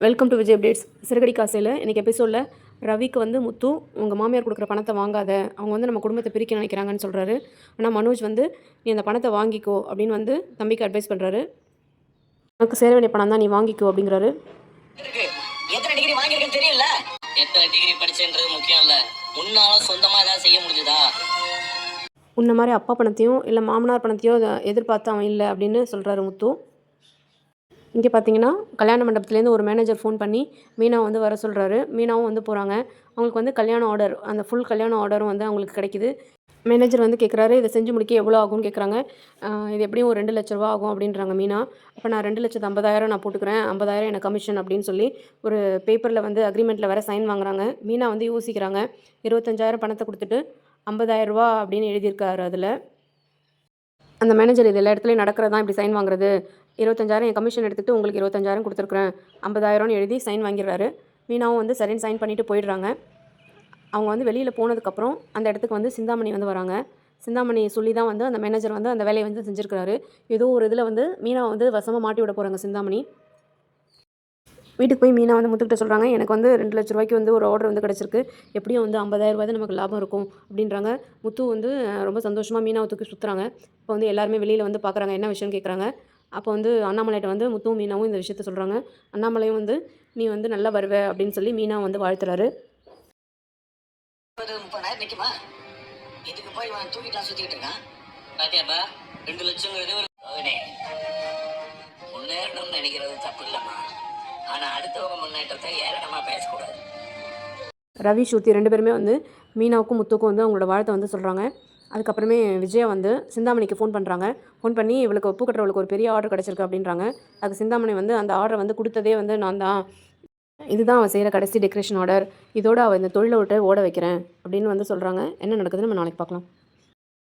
Welcome to Vijay updates. சிறுகடி காசையில் இன்றைக்கி எபிசோடில் ரவிக்கு வந்து முத்து உங்கள் மாமியார் கொடுக்குற பணத்தை வாங்காத, அவங்க வந்து நம்ம குடும்பத்தை பிரிக்க நினைக்கிறாங்கன்னு சொல்கிறாரு. ஆனால் மனோஜ் வந்து நீ அந்த பணத்தை வாங்கிக்கோ அப்படின்னு வந்து தம்பிக்கு அட்வைஸ் பண்ணுறாரு. உனக்கு சேர வேண்டிய பணம் தான், நீ வாங்கிக்கோ அப்படிங்கிறாரு. எத்தனை டிகிரி வாங்கியிருக்கேன்னு தெரியல, எத்தனை டிகிரி படிச்சேன்றது முக்கியம் இல்லை, உன்னால சொந்தமாக ஏதாவது செய்ய முடிஞ்சுதா? உன்ன மாதிரி அப்பா பணத்தையும் இல்லை மாமனார் பணத்தையோ எதிர்பார்த்து அவன் இல்லை அப்படின்னு சொல்கிறாரு முத்து. இங்கே பார்த்தீங்கன்னா கல்யாண மண்டபத்துலேருந்து ஒரு மேனேஜர் ஃபோன் பண்ணி மீனாவை வந்து வர சொல்கிறாரு. மீனாவும் வந்து போகிறாங்க. அவங்களுக்கு வந்து கல்யாண ஆர்டர், அந்த ஃபுல் கல்யாண ஆர்டரும் வந்து அவங்களுக்கு கிடைக்கிது. மேனேஜர் வந்து கேட்குறாரு, இதை செஞ்சு முடிக்க எவ்வளோ ஆகும்னு கேட்குறாங்க. இது எப்படியும் ஒரு 2 லட்ச ரூபா ஆகும் அப்படின்றாங்க மீனா. அப்போ நான் 2,50,000 நான் போட்டுக்கிறேன், 50,000 எனக்கு கமிஷன் அப்படின்னு சொல்லி ஒரு பேப்பரில் வந்து அக்ரிமெண்ட்டில் வேறு சைன் வாங்குறாங்க. மீனா வந்து யோசிக்கிறாங்க. 25,000 பணத்தை கொடுத்துட்டு 50,000 ரூபா அப்படின்னு எழுதியிருக்காரு. அதில் அந்த மேனேஜர் இது எல்லா இடத்துலையும் நடக்கிறது தான், இப்படி சைன் வாங்குறது. 25,000 என் கமிஷன் எடுத்துகிட்டு உங்களுக்கு 25,000 கொடுத்துருக்குறேன், 50,000ன்னு எழுதி சைன் வாங்கிடுறாரு. மீனாவும் வந்து சரின்னு சைன் பண்ணிவிட்டு போயிடுறாங்க. அவங்க வந்து வெளியில் போனதுக்கப்புறம் அந்த இடத்துக்கு வந்து சிந்தாமணி வந்து வராங்க. சிந்தாமணி சொல்லி தான் வந்து அந்த மேனேஜர் வந்து அந்த வேலையை வந்து செஞ்சுருக்கிறாரு. ஏதோ ஒரு இதில் வந்து மீனாவை வந்து வசமாக மாட்டி விட போகிறாங்க சிந்தாமணி. வீட்டுக்கு போய் மீனா வந்து முத்துக்கிட்ட சொல்கிறாங்க, எனக்கு வந்து 2 லட்ச ரூபாய்க்கு வந்து ஒரு ஆர்டர் வந்து கிடச்சிருக்கு, எப்படியும் வந்து 50,000 ரூபாய் தான் நமக்கு லாபம் இருக்கும் அப்படின்றாங்க. முத்து வந்து ரொம்ப சந்தோஷமாக மீனாவை தூக்கி சுற்றுறாங்க. இப்போ வந்து எல்லாருமே வெளியில் வந்து பார்க்குறாங்க, என்ன விஷயம்னு கேட்குறாங்க. அப்போ வந்து அண்ணாமலைகிட்ட வந்து முத்துவும் மீனாவும் இந்த விஷயத்த சொல்கிறாங்க. அண்ணாமலையும் வந்து நீ வந்து நல்லா வருவ அப்படின்னு சொல்லி மீனா வந்து வாழ்த்துறாரு. 30,000 நிற்குமா? இதுக்கு போய் தூக்கிட்டு சுற்றிக்கிட்டு இருக்கான். பாத்தியாப்பா, 2 லட்சங்கிறது ஒரு முன்னேறணும்னு நினைக்கிறது தப்பு இல்லைம்மா, ஆனால் அடுத்தவங்க முன்னேற்றத்தை ஏறனமாக பேசக்கூடாது. ரவி ஸ்ருதி 2 பேருமே வந்து மீனாவுக்கும் முத்துக்கும் வந்து அவங்களோட வாழ்த்தை வந்து சொல்கிறாங்க. அதுக்கப்புறமே விஜயா வந்து சிந்தாமணிக்கு ஃபோன் பண்ணுறாங்க. ஃபோன் பண்ணி இவளுக்கு ஒப்பு கட்டுறவளுக்கு ஒரு பெரிய ஆர்டர் கிடச்சிருக்கு அப்படின்றாங்க. அதுக்கு சிந்தாமணி வந்து அந்த ஆர்டரை வந்து கொடுத்ததே வந்து நான் தான், இதுதான் அவள் செய்கிற கடைசி டெக்கரேஷன் ஆர்டர், இதோடு அவள் இந்த தொழிலை விட்டு ஓட வைக்கிறேன் அப்படின்னு வந்து சொல்கிறாங்க. என்ன நடக்குதுன்னு நம்ம நாளைக்கு பார்க்கலாம்.